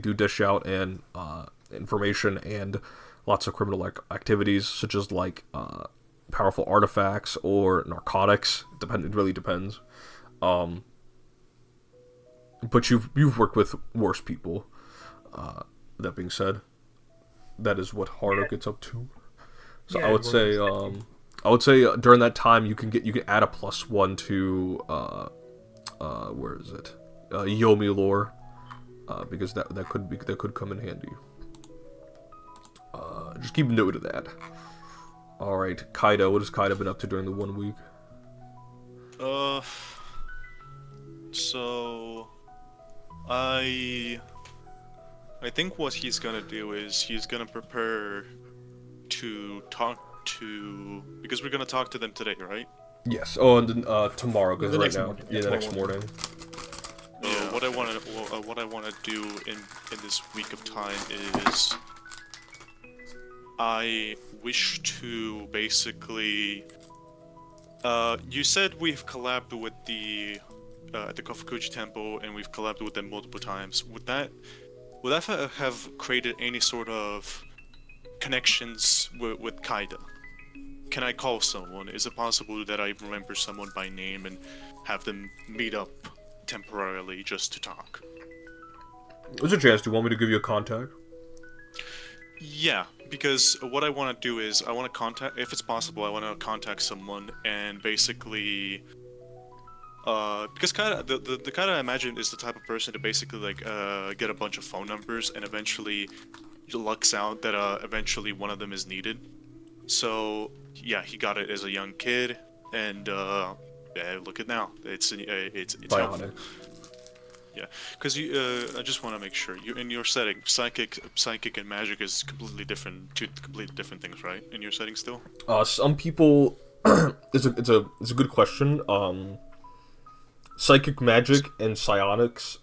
do dish out and information and lots of criminal activities, such as like powerful artifacts or narcotics. It really depends. Um, but you've worked with worse people. That being said, that is what Hardo gets up to. So Yeah, I would say during that time you can add a +1 to where is it? Yomi lore, because that could come in handy. Just keep note of that. All right, Kaido. What has Kaido been up to during the 1 week? Uh, so I think what he's gonna do is he's gonna prepare to talk to, because we're gonna talk to them today, right? Yes. Oh, and then tomorrow, because The right next now, morning. yeah, the next morning. Yeah. What I wanna do in this week of time is I wish to basically. You said we've collabed with the at the Kofukuji Temple, and we've collabed with them multiple times. Would that have created any sort of connections with Kaida? Can I call someone? Is it possible that I remember someone by name and have them meet up temporarily just to talk? There's a chance. Do you want me to give you a contact? Yeah, because what I want to do is I want to contact, if it's possible, I want to contact someone and basically, because Kaida, the Kaida I imagine is the type of person to basically like get a bunch of phone numbers and eventually lucks out that eventually one of them is needed. So yeah, he got it as a young kid, and yeah, look at now, it's helpful. Bionic. Yeah, because I just want to make sure you in your setting, psychic and magic is two completely different things, right? In your setting still. Some people, it's a good question. Psychic magic and psionics,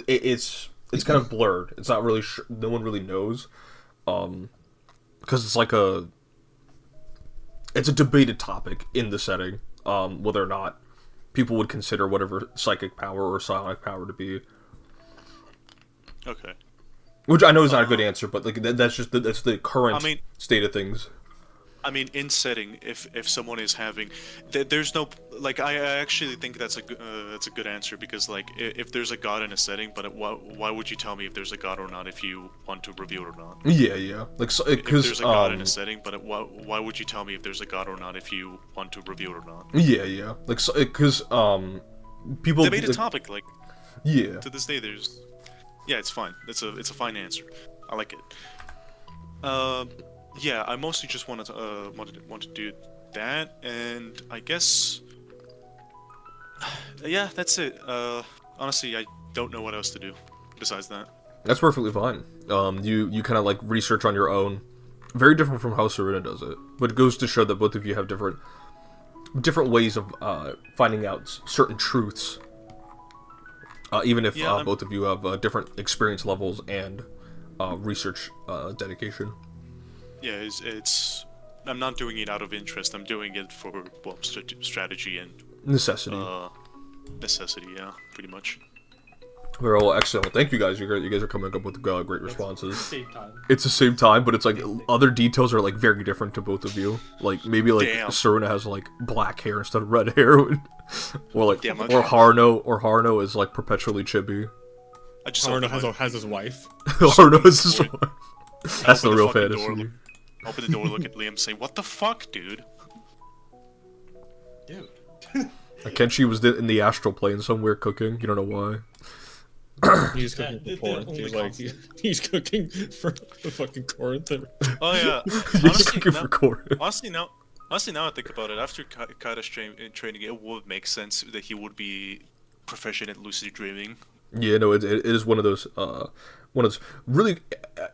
it's kind of blurred. It's not really no one really knows, because it's a debated topic in the setting, whether or not people would consider whatever psychic power or psionic power to be. Okay. Which I know is not a good answer, but like that's the current I mean, state of things. in setting, if someone is having, there's no like I actually think that's a good answer, because like if there's a god in a setting, but why would you tell me if there's a god or not if you want to reveal or not? Yeah. Like If because there's a god in a setting, but why would you tell me if there's a god or not if you want to reveal or not? yeah. Like because people Debate a topic, like yeah. to this day there's, yeah, it's fine. It's a fine answer. I like it. Yeah, I mostly just wanted to do that, and I guess yeah, that's it. Honestly, I don't know what else to do besides that. That's perfectly fine. You kind of like research on your own. Very different from how Serena does it, but it goes to show that both of you have different ways of finding out certain truths. Even if Yeah, both of you have different experience levels and research dedication. yeah, it's I'm not doing it out of interest. I'm doing it for, well, strategy and Necessity. necessity. Yeah, pretty much. Very well, excellent. Thank you guys. You guys are coming up with great responses. Same time. It's the same time, but it's like other details are like very different to both of you. Like maybe like Damn. Serena has like black hair instead of red hair, or like Damn, or Harno is like perpetually chibi. I just Haruno opened has his wife. Harno is his Wait. That's the Open real fucking fantasy. door, open the door, look at Liam, say, "What the fuck, dude?" Dude. Kenshi was in the astral plane somewhere cooking. You don't know why. He's cooking Yeah, for Corinth. the He's only like, he's cooking for the fucking Corinth. Oh yeah. He's Honestly, cooking now, for Corin. honestly now I think about it, after Kaida's training, it would make sense that he would be proficient at lucid dreaming. Yeah, no, it is one of those really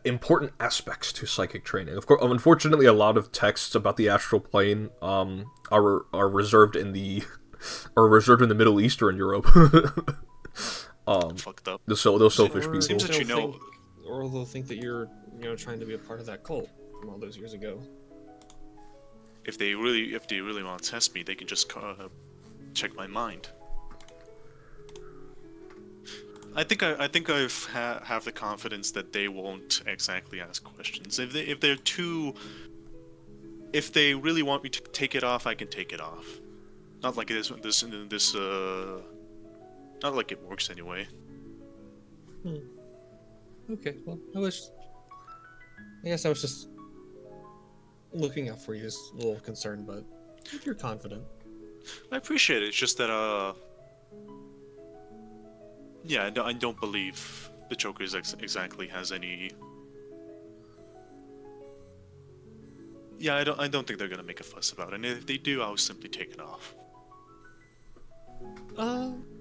important aspects to psychic training. Of course, unfortunately, a lot of texts about the astral plane are reserved in the Middle East or in Europe. Fucked up. Those selfish Or people. Seems that you know- or they'll think that you're, trying to be a part of that cult from all those years ago. If they really want to test me, they can just check my mind. I think have the confidence that they won't exactly ask questions. If they really want me to take it off, I can take it off. Not like this not like it works anyway. Okay, well, I guess I was just looking out for you, just a little concerned, but if you're confident. I appreciate it. It's just that yeah, I don't believe the Joker exactly has any. Yeah, I don't think they're gonna make a fuss about it. And if they do, I'll simply take it off.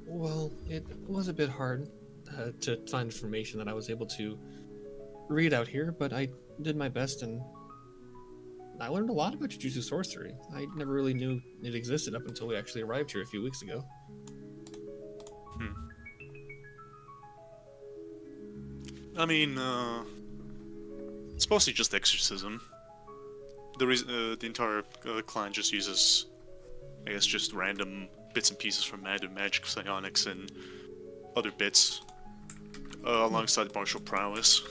Well, it was a bit hard to find information that I was able to read out here, but I did my best and I learned a lot about Jujutsu sorcery. I never really knew it existed up until we actually arrived here a few weeks ago. I mean, it's mostly just exorcism. The entire clan just uses, I guess, just random bits and pieces from magic, psionics, and other bits, alongside martial prowess.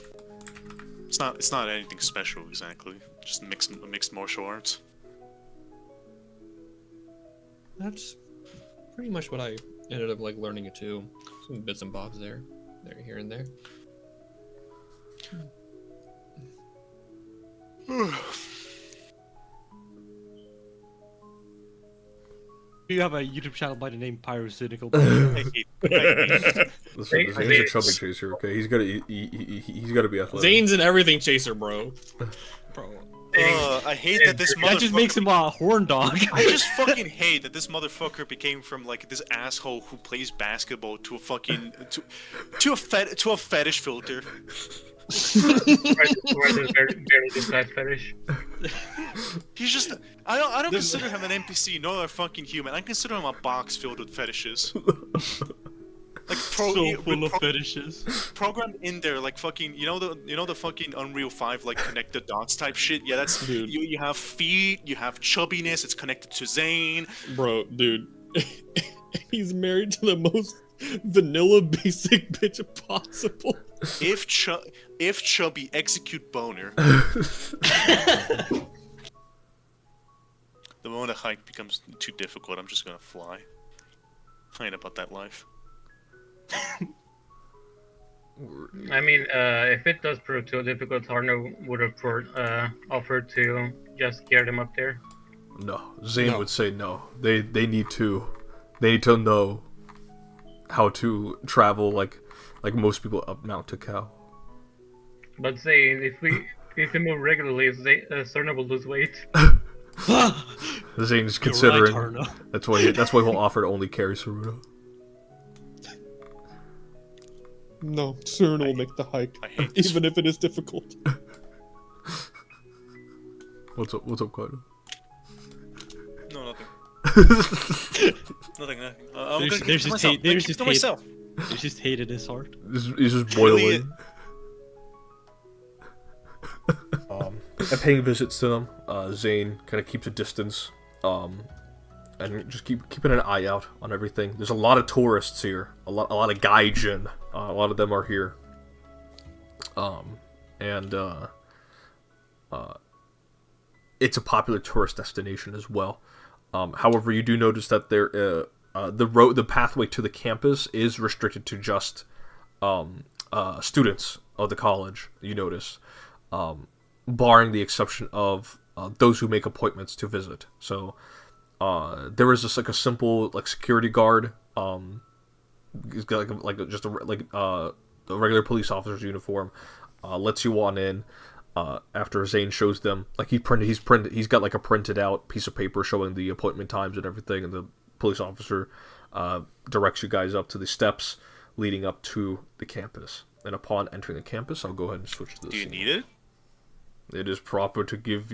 It's not anything special exactly. Just mixed martial arts. That's pretty much what I ended up like learning it too. Some bits and bobs there, here and there. You have a YouTube channel by the name Pyrocynical. I hate Listen, Zane's a chubby chaser, okay? He's gotta be athletic. Zane's an everything chaser, bro. Bro. I hate that this motherfucker. That just makes him a horn dog. I just fucking hate that this motherfucker became from like this asshole who plays basketball to a fucking to a fetish filter. Why does barely this guy's fetish? He's just I don't consider him an NPC nor a fucking human. I consider him a box filled with fetishes. Like So full of fetishes. Programmed in there like fucking you know the fucking Unreal 5 like connect the dots type shit. Yeah, that's Dude. you have feet, you have chubbiness, it's connected to Zane. Bro, dude. He's married to the most vanilla basic bitch possible. If chubby execute boner. The moment a hike becomes too difficult, I'm just gonna fly. I ain't about that life. I mean, if it does prove too difficult, Harno would have offered to just scare them up there. No, Zane No. would say no. They need to know how to travel like most people up Mount Takao. But Zane, if we move regularly, Serna will lose weight. Zane's considering. You're right, Harno. That's why he'll offer to only carry Saruto. No, Cern will make the hike, I hate this. even if it is difficult. What's up, Kaido? No, nothing. I'm There's gonna keep just myself. hate- there's Keep just to hate. myself. He's just hated his heart. He's just boiling. Really? And paying visits to them, Zane kind of keeps a distance, and just keeping an eye out on everything. There's a lot of tourists here, a lot of gaijin. A lot of them are here, and it's a popular tourist destination as well. However, you do notice that the pathway to the campus is restricted to just students of the college. You notice, barring the exception of those who make appointments to visit. So there is just like a simple like security guard. He's got a regular police officer's uniform. Lets you on in. After Zane shows them, like he's got like a printed out piece of paper showing the appointment times and everything, and the police officer directs you guys up to the steps leading up to the campus. And upon entering the campus, I'll go ahead and switch to the Do you scene. need it? It is proper to give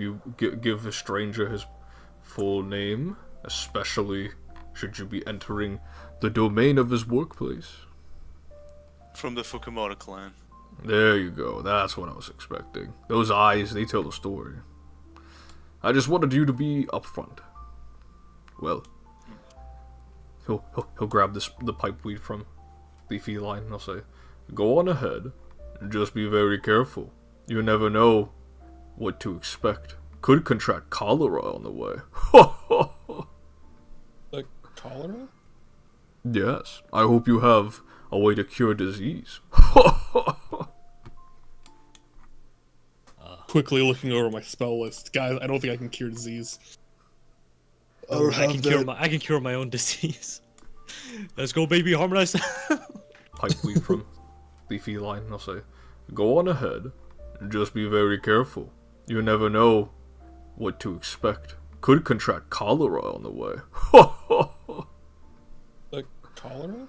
a stranger his full name, especially should you be entering the domain of his workplace. From the Fukumoto clan. There you go. That's what I was expecting. Those eyes, they tell the story. I just wanted you to be upfront. Well, he'll grab the pipe weed from the feline, I'll say, go on ahead. Just be very careful. You never know what to expect. Could contract cholera on the way. Like cholera? Yes, I hope you have a way to cure disease. Quickly looking over my spell list, guys. I don't think I can cure disease. Oh, I can cure my own disease. Let's go, baby, harmonize. Pipely from the feline, I'll say, go on ahead. Just be very careful. You never know what to expect. Could contract cholera on the way. Like cholera?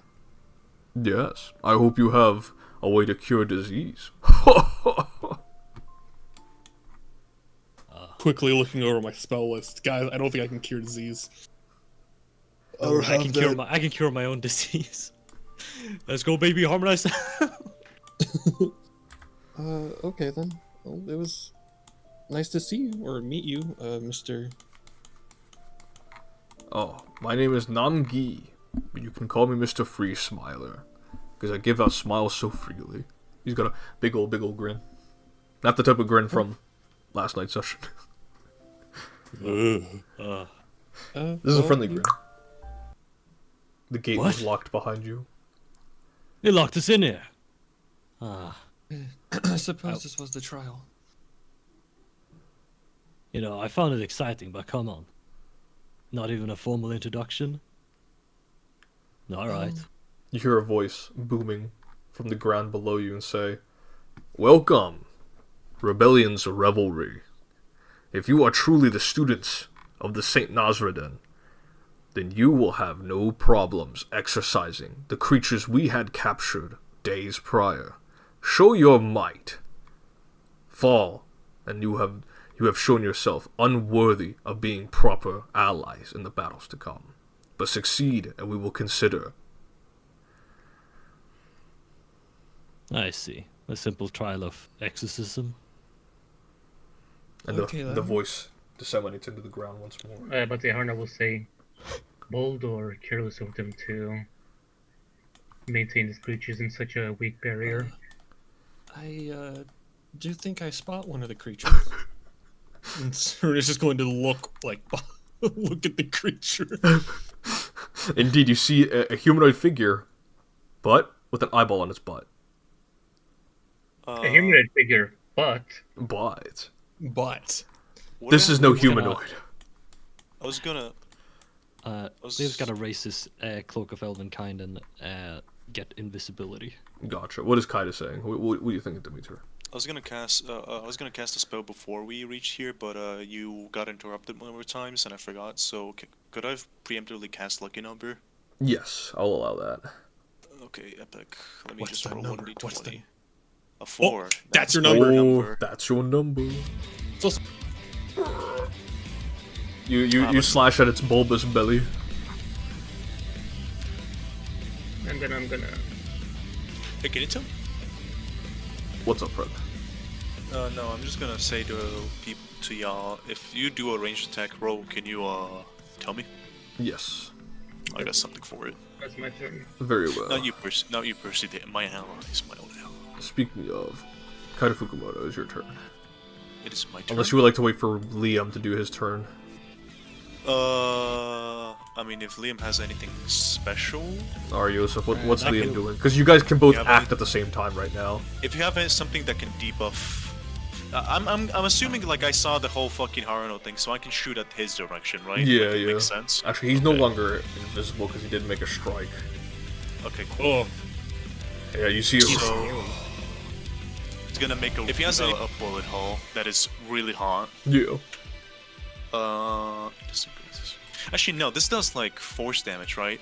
Yes, I hope you have a way to cure disease. Quickly looking over my spell list, guys. I don't think I can cure disease. Oh, I can cure my own disease. Let's go, baby, harmonize. Okay then. Well, it was nice to see you or meet you, Mr. Oh, my name is Namgi, but you can call me Mr. Free Smiler, because I give out smiles so freely. He's got a big old grin. Not the type of grin from last night's session. This is a friendly grin. The gate was locked behind you. They locked us in here. I suppose this was the trial. You know, I found it exciting, but come on. Not even a formal introduction? Alright. You hear a voice booming from the ground below you and say, "Welcome, Rebellion's Revelry. If you are truly the students of the St. Nasreddin, then you will have no problems exercising the creatures we had captured days prior. Show your might. Fall, and you have shown yourself unworthy of being proper allies in the battles to come. But succeed, and we will consider." I see. A simple trial of exorcism. And Okay, the then. voice disseminates into the ground once more. But the Harna will say, bold or careless of them to maintain these creatures in such a weak barrier. I do think I spot one of the creatures. And Sir is just going to look like, look at the creature. Indeed, you see a humanoid figure, but with an eyeball on its butt. A humanoid figure, but But But this is no humanoid. I was gonna. Leo's gotta raise his cloak of elvenkind and get invisibility. Gotcha. What is Kaida saying? What do you think, Demeter? I was gonna cast a spell before we reached here, but you got interrupted multiple times and I forgot. So could I have preemptively cast Lucky Number? Yes, I'll allow that. Okay, epic. Let me What's just that roll number? 1d20. What's the- A 4. that's your my number. Oh, that's your number. So, You slash at its bulbous belly. and then I'm gonna. Hey, can you tell? What's up, Fred? No, I'm just gonna say to y'all, if you do a ranged attack roll, can you tell me? Yes. I got something for it. That's my turn. Very well. Not you pursue my allies, my own allies. Speaking of, Kaida Fukumoto, is your turn. It is my turn. Unless you would like to wait for Liam to do his turn. I mean, if Liam has anything special, Are you? So what's I Liam can- doing? Because you guys can both Yeah, but- act at the same time right now. if you have something that can debuff, I'm assuming like I saw the whole fucking Haruno thing, so I can shoot at his direction, right? Yeah, Like, it yeah. Makes sense. Actually, he's no Okay. longer invisible because he didn't make a strike. Okay, cool. oh, Yeah, you see. So it's gonna make a. If he has a bullet hole that is really hot, Yeah. actually no, this does like force damage, right?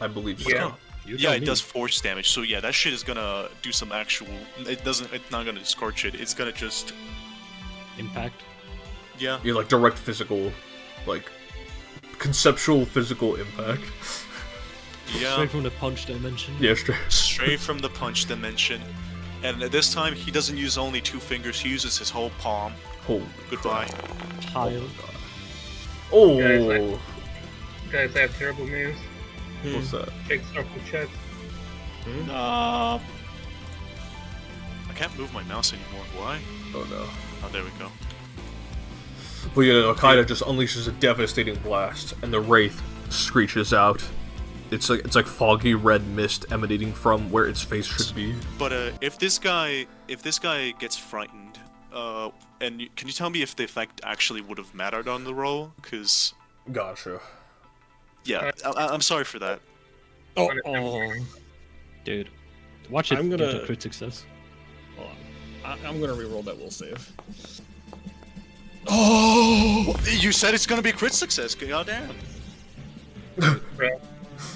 I believe so. Yeah. Yeah, it does force damage. So yeah, that shit is gonna do some actual. It's not gonna scorch it. It's gonna just. Impact. Yeah. You like direct physical, like conceptual physical impact. Yeah. Straight from the punch dimension. Yeah, straight. Straight from the punch dimension. And this time he doesn't use only 2 fingers. He uses his whole palm. Holy Goodbye. Pile. Oh, Guys, Guys, I have terrible moves. what's that? Check circle check. I can't move my mouse anymore. Why? Oh no. Oh, there we go. But yeah, Kaida just unleashes a devastating blast, and the Wraith screeches out. It's like foggy red mist emanating from where its face should be. But if this guy gets frightened, can you tell me if the effect actually would have mattered on the roll? Cause Gotcha. yeah, I'm sorry for that. Oh, Dude, watch it I'm gonna- get a crit success. hold on. I'm gonna reroll that will save. Oh, you said it's gonna be a crit success. Goddamn.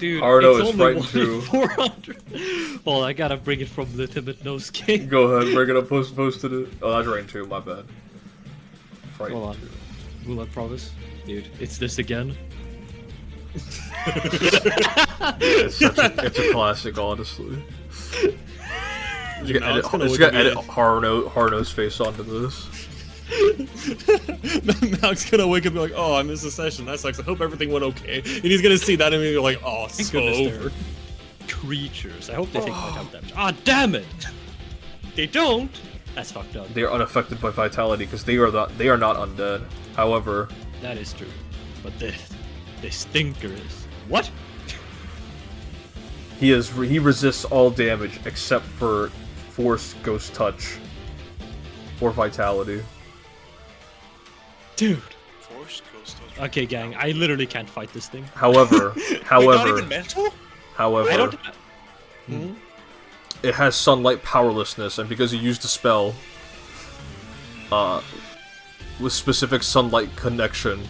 Dude, Hardo it's is only frightened too. 400. Well, I gotta bring it from the timid nose king. Go ahead, bring it up, posted it. Oh, that's rain too, my bad. Frightened Hold on. too. Moonlight promise. Dude, it's this again. It's a classic, honestly. You Now it's gonna just look gotta edit good. Harno's face onto this. Mal's gonna wake up and be like, "Oh, I missed a session. That sucks. I hope everything went okay." And he's gonna see that and be like, "Oh, Thank so goodness over." they're creatures. I hope they take vitality damage. Ah, damn it! They don't. That's fucked up. They are unaffected by vitality because they are not undead. However, That is true. But the stinker is what? he resists all damage except for Force, Ghost Touch, or Vitality. Dude. Force Ghost Touch. Okay, gang. I literally can't fight this thing. However, Wait, not even mental? I don't. it has Sunlight Powerlessness, and because he used the spell, with specific Sunlight connection,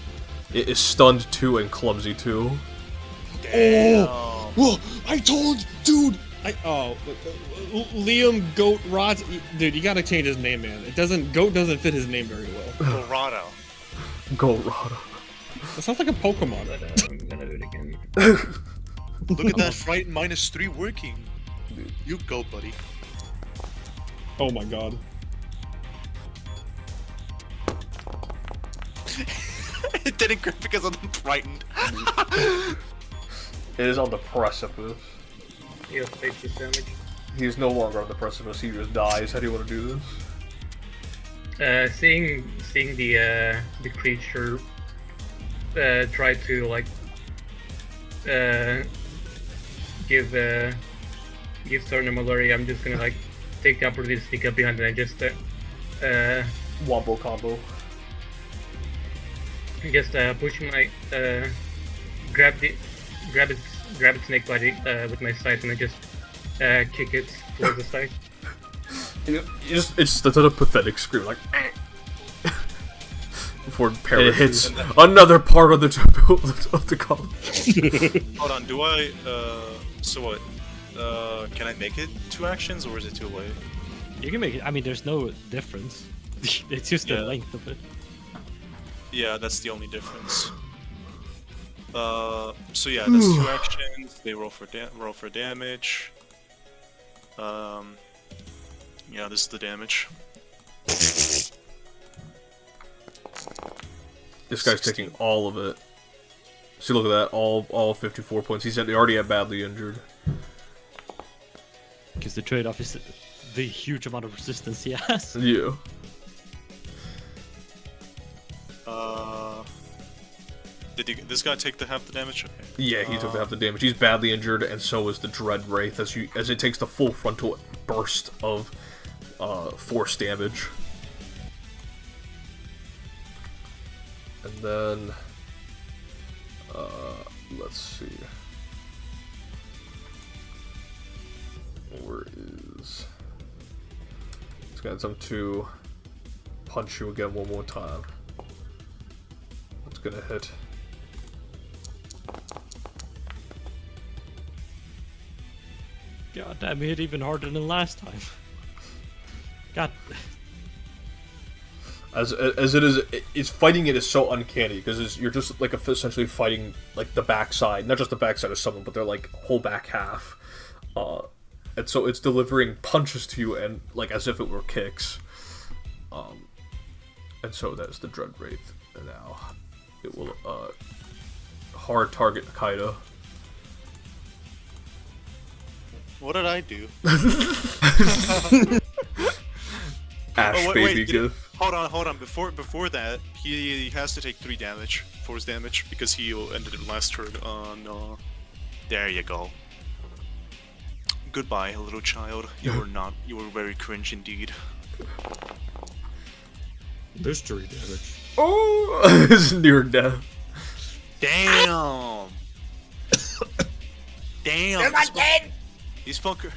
it is stunned 2 and clumsy 2. Oh, whoa! I told, dude. Liam Goat Rod. Dude, you gotta change his name, man. Goat doesn't fit his name very well. Colorado. Golrada. That sounds like a Pokemon. But I'm gonna do it again. Look at that fright -3 working. You go, buddy. Oh my god. It didn't crit because I'm frightened. It is on the precipice. He'll take this damage. He is no longer on the precipice. He just dies. How do you want to do this? Seeing the creature try to like give Sorn a malaria, I'm just gonna like take the opportunity to sneak up behind it and just Wombo combo. push my grab its neck body with my scythe and then just kick it towards the side. It's just a pathetic scream, like before it hits another part of the of the column. Hold on, do I, so what? Can I make it 2 actions or is it too late? You can make it. I mean, there's no difference. It's just the Yeah. length of it. Yeah, that's the only difference. So yeah, that's 2 actions. They roll for damage. Yeah, this is the damage. This guy's taking all of it. See, look at that, all 54 points. He's already badly injured. Because the trade-off is the huge amount of resistance he has. Yeah. Did this guy take half the damage? Okay. Yeah, he took half the damage. He's badly injured, and so is the Dread Wraith as it takes the full frontal burst of force damage. And then let's see. Where is let's get them to punch you again one more time. It's gonna hit. God damn, it hit even harder than last time. God. As it is, it's fighting it is so uncanny because you're just like essentially fighting like the backside, not just the backside of someone, but they're like whole back half, and so it's delivering punches to you and like as if it were kicks, and so that's the Dread Wraith. And now it will hard target Kaida. What did I do? Ash wait, baby wait, gif. Hold on. Before that, he has to take 3 damage, force damage, because he ended it last turn. No. There you go. Goodbye, little child. You were very cringe indeed. There's 3 damage. Oh, it's near death. Damn. Damn. They're not dead. These fuckers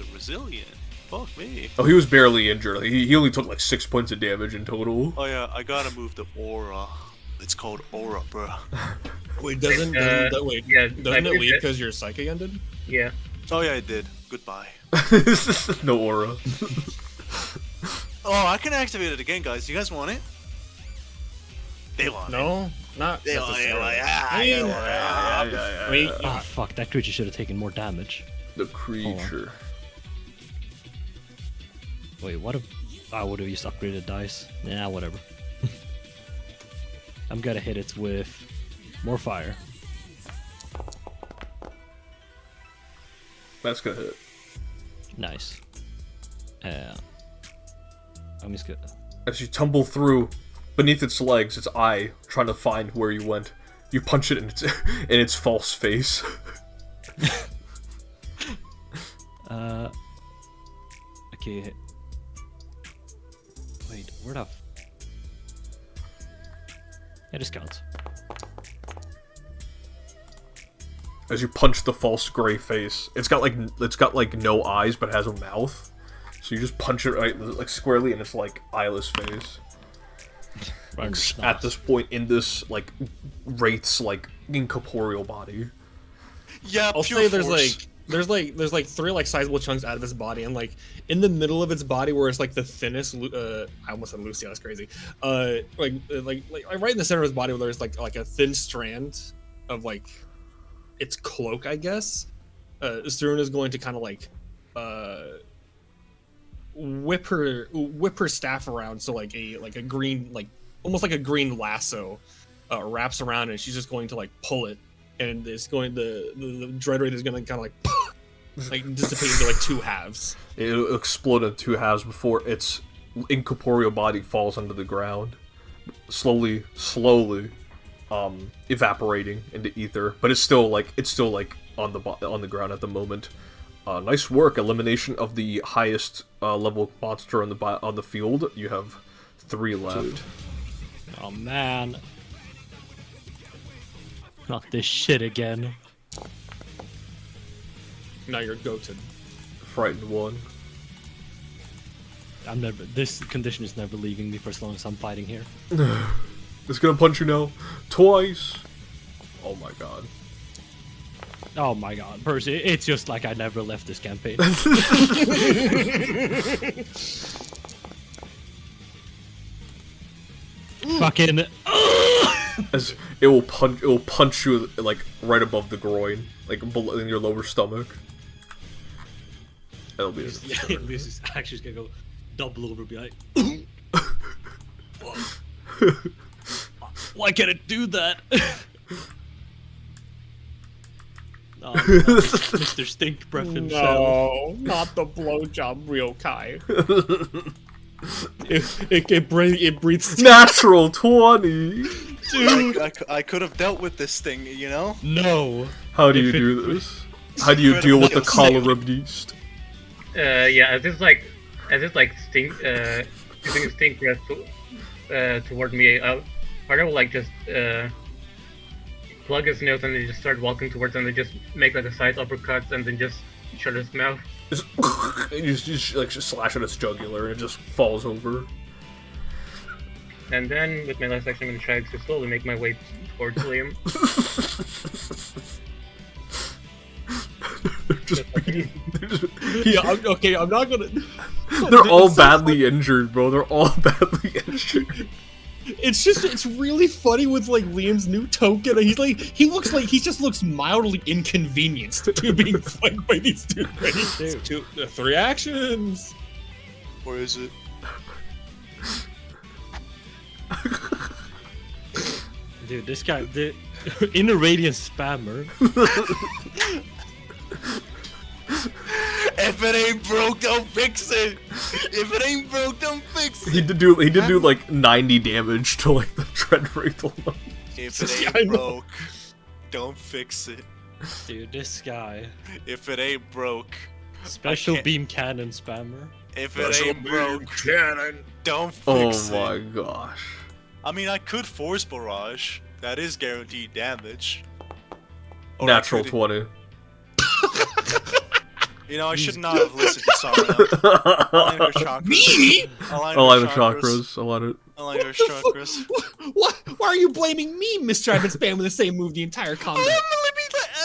are resilient. Fuck me. Oh, he was barely injured. He only took like 6 points of damage in total. Oh yeah, I gotta move the aura. It's called aura, bro. Wait, doesn't yeah, it leave because your psychic ended? Yeah. Oh yeah, it did. Goodbye. No aura. Oh, I can activate it again, guys. You guys want it? They want it. No, not They want it. necessarily. Wait, Ah, fuck, that creature should have taken more damage. The creature. Wait, what if I would have used upgraded dice? Nah, whatever. I'm gonna hit it with more fire. That's gonna hit. Nice. I'm just gonna... As you tumble through, beneath its legs, its eye, trying to find where you went, you punch it in its false face. Okay. Wait, where the... Yeah, this counts. As you punch the false gray face, it's got like no eyes but it has a mouth. So you just punch it right like squarely in its like eyeless face. At this point in this like wraith's like incorporeal body. Yeah, I'll pure say force. there's like 3 like sizable chunks out of its body, and like in the middle of its body where it's like the thinnest. I almost said Lucy. That's crazy. Like right in the center of his body where there's like a thin strand of like its cloak, I guess. Starun is going to kind of like whip her staff around, so like a green, like almost like a green lasso wraps around it. She's just going to like pull it, and it's going the dread wraith is going to kind of like dissipate into like 2 halves. It'll explode in 2 halves before its incorporeal body falls under the ground, slowly evaporating into ether. But it's still like on the ground at the moment. Nice work. Elimination of the highest level monster on the field. You have 3 left. Oh man. Not this shit again. Now you're goated. Frightened 1. This condition is never leaving me for as long as I'm fighting here. It's gonna punch you now. Twice. Oh my god. Oh my god, Percy, it's just like I never left this campaign. Fucking. As it will punch you like right above the groin, like in your lower stomach. That'll be it. Yeah, this is actually just gonna go double over, be like. Why can't it do that? Oh, Mr. Stink Breath himself. No, not the blowjob Ryokai. It breathes Natural 20. Dude, I could have dealt with this thing, you know? No. How do you do this? How do you deal with the cholera beast? Yeah, as it's like stink, using a stink breath toward me, Harder will like just plug his nose and then just start walking towards him and just make like a side uppercut and then just shut his mouth. You just like slash at its jugular and it just falls over. And then with my last action, I'm gonna try to slowly make my way towards Liam. They're just beating. Yeah, I'm not gonna. They're all badly injured, bro. They're all badly injured. It's really funny with like Liam's new token. He just looks mildly inconvenienced to being flanked by these two wraiths. 3 actions. Or is it? Dude, this guy, the inner radiant spammer. If it ain't broke, don't fix it. If it ain't broke, don't fix it. He did do like 90 damage to like the Dread Wraithel. If it Yeah, I ain't know. broke, don't fix it. Dude, this guy. If it ain't broke, Special can't- beam cannon spammer. if it ain't broke, don't Oh fix my it. gosh. I mean, I could force barrage. That is guaranteed damage. Or I Natural could- 20. You know, I should not have listened to Sarah. Align her chakras. Me? Align the chakras. Align it. Align her chakras. Why are you blaming me, Mister? I've been spamming the same move the entire combat.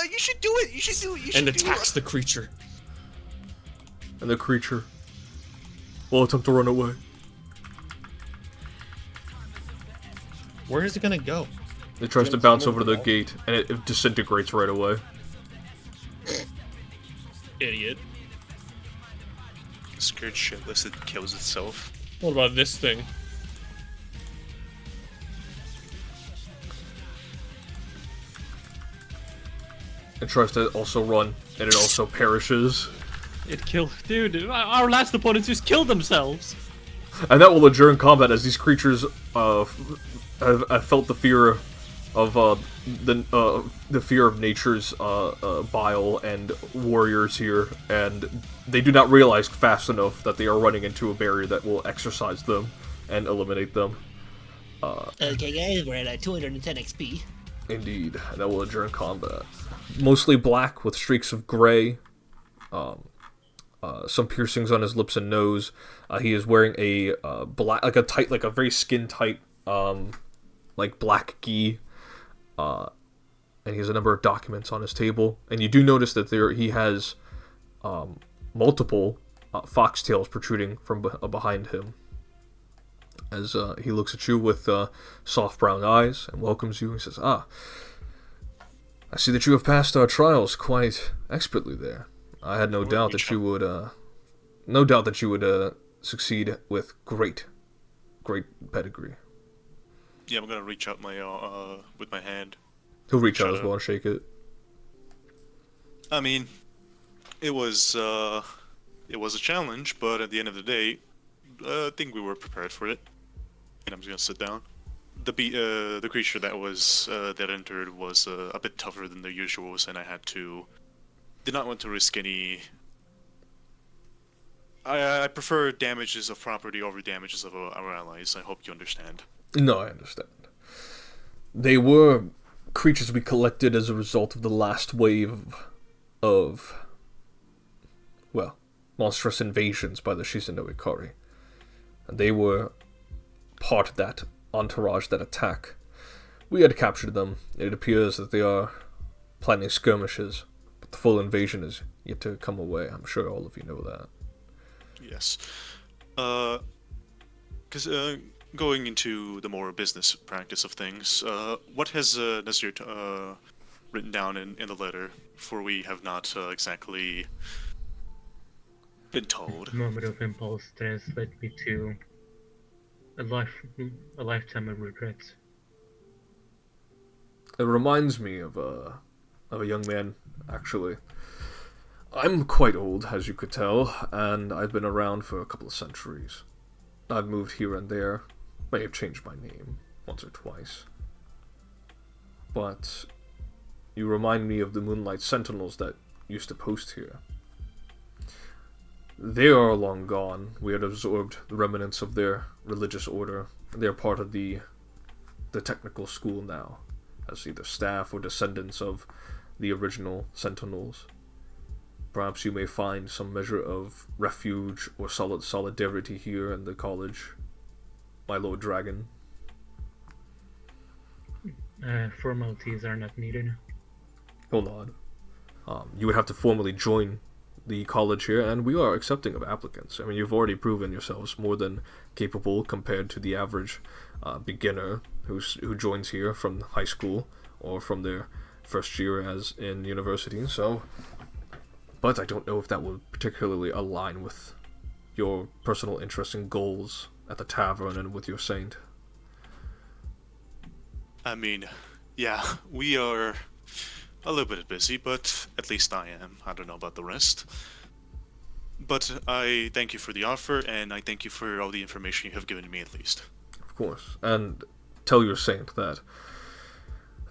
You should do it. You should do it. You should And do attacks it. the creature. And the creature will attempt to run away. Where is it gonna go? It tries to bounce over to the gate, and it disintegrates right away. Idiot. Scared shitless, it kills itself. What about this thing? It tries to also run, and it also perishes. It killed. Dude, our last opponents just killed themselves. And that will adjourn combat as these creatures have felt the fear of the fear of nature's bile and warriors here, and they do not realize fast enough that they are running into a barrier that will exorcise them and eliminate them. Okay, guys, we're at 210 XP. Indeed, and that will adjourn combat. Mostly black with streaks of gray. Some piercings on his lips and nose. He is wearing a black, like a very skin tight, like black gi. And he has a number of documents on his table. And you do notice that he has multiple foxtails protruding from behind him. As he looks at you with soft brown eyes and welcomes you. He says, "Ah, I see that you have passed our trials quite expertly there. I had no doubt that you would succeed with great pedigree." Yeah, I'm gonna reach out my with my hand. He'll reach out Shut as up. well and shake it. I mean, it was a challenge, but at the end of the day, I think we were prepared for it. And I'm just gonna sit down. The creature that entered was a bit tougher than the usuals, and did not want to risk any. I prefer damages of property over damages of our allies. I hope you understand. No, I understand. They were creatures we collected as a result of the last wave of, well, monstrous invasions by the Shizuno Ikari. And they were part of that entourage, that attack. We had captured them. It appears that they are planning skirmishes, but the full invasion is yet to come away. I'm sure all of you know that. Yes. Because going into the more business practice of things, what has Nazir written down in the letter? For we have not exactly been told. Moment of impulse that has led me to a lifetime of regrets. It reminds me of a young man, actually. I'm quite old, as you could tell, and I've been around for a couple of centuries. I've moved here and there, may have changed my name once or twice. But you remind me of the Moonlight Sentinels that used to post here. They are long gone. We had absorbed the remnants of their religious order. They're part of the technical school now, as either staff or descendants of the original Sentinels. Perhaps you may find some measure of refuge or solidarity here in the college, my Lord Dragon. Formalities are not needed. He'll nod. You would have to formally join the college here, and we are accepting of applicants. I mean, you've already proven yourselves more than capable compared to the average beginner who joins here from high school or from their first year as in university. So, but I don't know if that will particularly align with your personal interests and goals at the tavern and with your saint. I mean, yeah, we are a little bit busy, but at least I am. I don't know about the rest. But I thank you for the offer, and I thank you for all the information you have given me, at least. Of course. And tell your saint that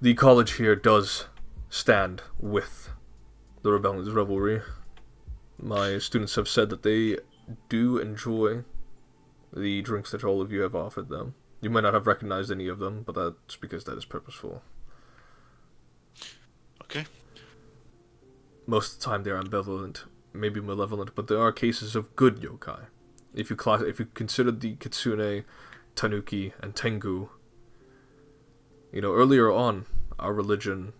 the college here does stand with the Rebellion's Revelry. My students have said that they do enjoy the drinks that all of you have offered them. You might not have recognized any of them, but that's because that is purposeful. Okay. Most of the time they're ambivalent, maybe malevolent, but there are cases of good yokai. If you consider the Kitsune, Tanuki, and Tengu, earlier on, our religion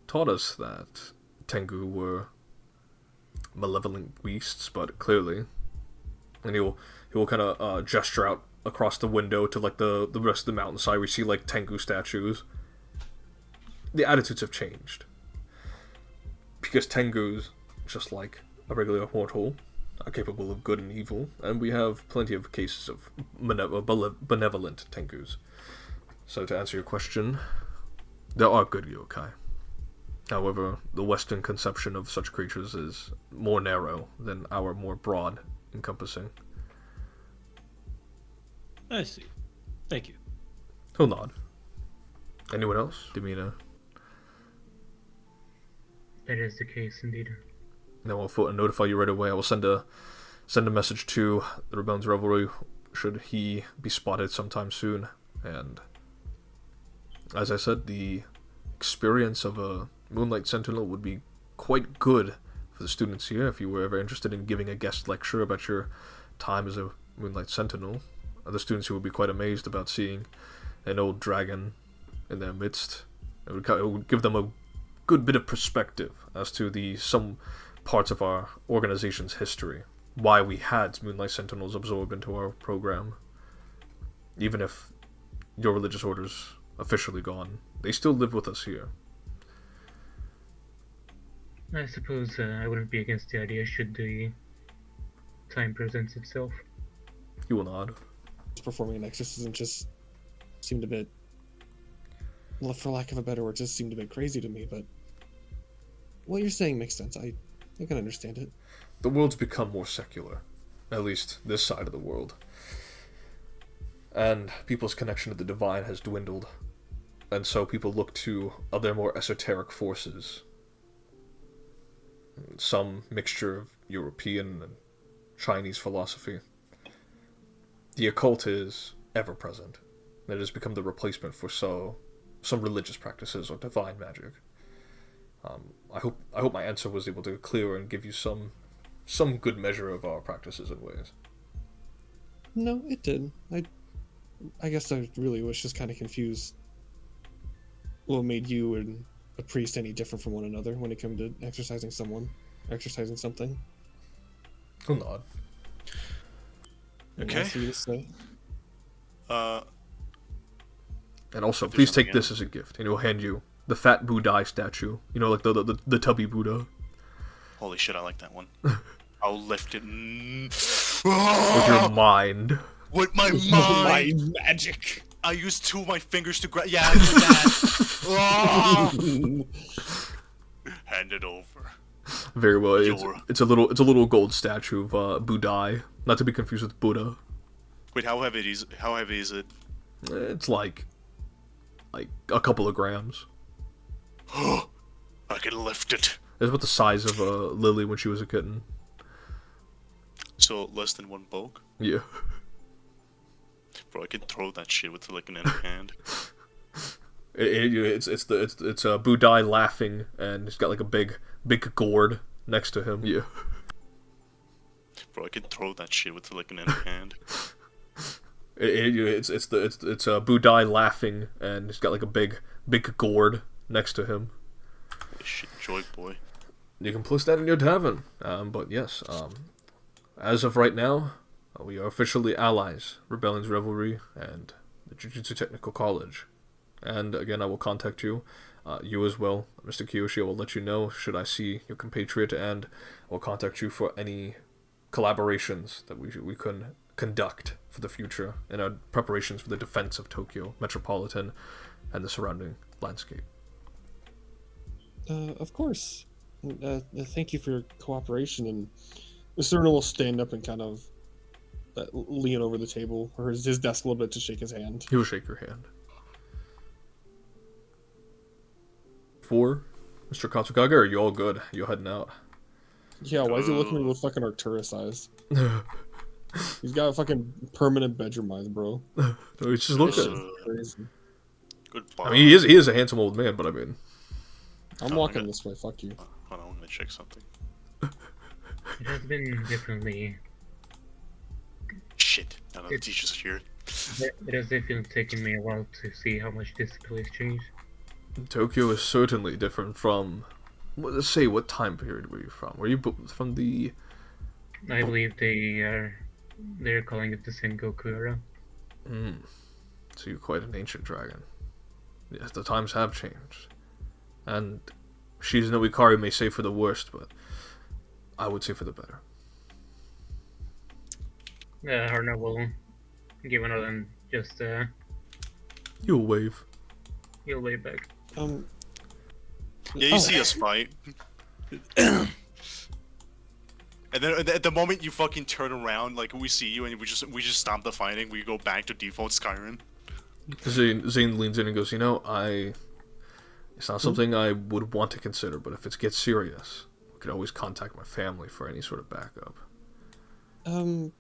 taught us that Tengu were malevolent beasts, but clearly, and he will kind of gesture out across the window to like the rest of the mountainside. We see like Tengu statues. The attitudes have changed because Tengus, just like a regular mortal, are capable of good and evil, and we have plenty of cases of benevolent Tengus. So to answer your question, there are good yokai. However, the Western conception of such creatures is more narrow than our more broad encompassing. I see. Thank you. He'll nod. Anyone else? Demeanor? That is the case, indeed. Then we'll notify you right away. I will send a message to the Rebellion's Revelry should he be spotted sometime soon. And as I said, the experience of a Moonlight Sentinel would be quite good for the students here if you were ever interested in giving a guest lecture about your time as a Moonlight Sentinel. Other students who would be quite amazed about seeing an old dragon in their midst. It would give them a good bit of perspective as to some parts of our organization's history. Why we had Moonlight Sentinels absorbed into our program. Even if your religious order's officially gone, they still live with us here. I suppose I wouldn't be against the idea should the time presents itself. You will nod. Performing an exorcism just seemed a bit, well, for lack of a better word, just seemed a bit crazy to me, but what you're saying makes sense. I can understand it. The world's become more secular, at least this side of the world. And people's connection to the divine has dwindled, and so people look to other more esoteric forces. Some mixture of European and Chinese philosophy. The occult is ever present. It has become the replacement for some religious practices or divine magic. I hope my answer was able to clear and give you some good measure of our practices and ways. No, it did. I guess I really was just kind of confused. What made you and a priest any different from one another when it came to exercising something? He'll nod. Okay. Else for you to say? And also, please take this as a gift, and he'll hand you the fat Buddha statue. Like the tubby Buddha. Holy shit, I like that one. I'll lift it. With your mind. With my My mind! magic! I used two of my fingers to grab. Yeah, I did that. Hand it over. Very well. It's a little gold statue of Buddha, not to be confused with Buddha. Wait, how heavy is it? It's like a couple of grams. I can lift it. It's about the size of Lily when she was a kitten. So less than one bulk? Yeah. Bro, I could throw that shit with like an empty hand. It's Buddha laughing, and he's got like a big gourd next to him. Yeah. Bro, I could throw that shit with like an empty hand. It's Buddha laughing, and he's got like a big gourd next to him. Holy shit, joy boy. You can place that in your tavern. But yes, as of right now, we are officially allies. Rebellion's Revelry and the Jujutsu Technical College. And again, I will contact you. You as well, Mr. Kiyoshi. I will let you know should I see your compatriot, and I will contact you for any collaborations that we can conduct for the future in our preparations for the defense of Tokyo Metropolitan and the surrounding landscape. Of course. Thank you for your cooperation, and Serena will stand up and kind of lean over the table or his desk a little bit to shake his hand. He will shake your hand. For Mr. Katsukaga, are you all good? You heading out? Yeah, why is he looking with fucking Arcturus eyes? He's got fucking permanent bedroom eyes, bro. He's just looking. Crazy. Goodbye. I mean, he is a handsome old man, but I mean, I'm walking this way. Fuck you. Hold on, I'm gonna check something. It has been definitely. Shit, none of the teachers are here. It has definitely taken me a while to see how much this place changed. Tokyo is certainly different from. Let's say, what time period were you from? Were you from the? I believe they're calling it the Sengoku era. So you're quite an ancient dragon. Yes, the times have changed, and Shizuno Ikari may say for the worst, but I would say for the better. Harna will give another and just You'll wave. he'll wave back. Yeah, you see us fight. And then at the moment you fucking turn around, like we see you and we just stop the fighting. We go back to default Skyrim. Zane leans in and goes, it's not something I would want to consider, but if it gets serious, we could always contact my family for any sort of backup. I'm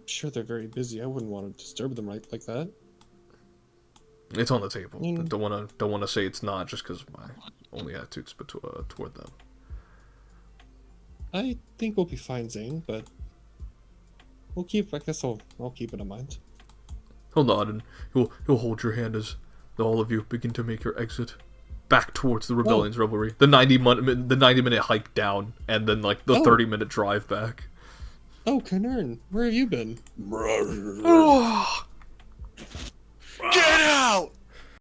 sure they're very busy. I wouldn't want to disturb them like that. It's on the table. Don't wanna say it's not just because of my only attitudes toward them. I think we'll be fine, Zane, but I guess I'll keep it in mind. He'll nod and he'll hold your hand as all of you begin to make your exit back towards the Rebellion's revelry. The 90-minute hike down, and then like the 30-minute drive back. Oh, Kanern, where have you been?